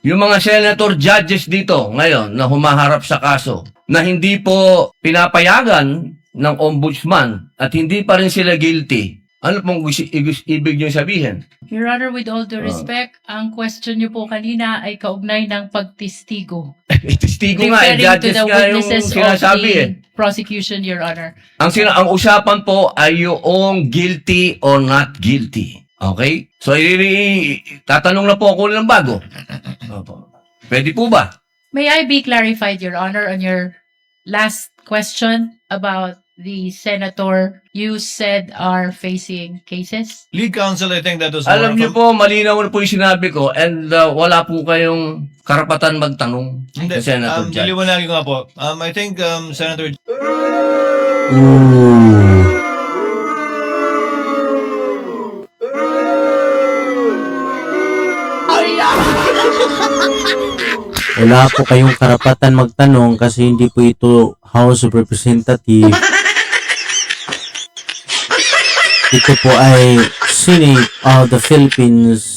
yung mga senator judges dito ngayon na humaharap sa kaso na hindi po pinapayagan ng ombudsman at hindi pa rin sila guilty, ano pong ibig nyo sabihin? Your Honor, with all due respect, ang question niyo po kanina ay kaugnay ng pagtistigo. Testigo nga, Referring to judges the nga yung witnesses of sinasabi the eh. prosecution, Your Honor. Ang usapan po ay yung guilty or not guilty. Okay? So, tatanong na po ako ng bago. Opo. Pwede po ba? May I be clarified, Your Honor, on your last question about the senator you said are facing cases? Lead counsel, I think that was Alam niyo more po, malinaw na po yung sinabi ko and wala po kayong karapatan magtanong Hindi, sa Senator Judge. diliwanagin ko nga po. I think Senator Wala po kayong karapatan magtanong kasi hindi po ito House of Representative. Ito po ay Senate of the Philippines.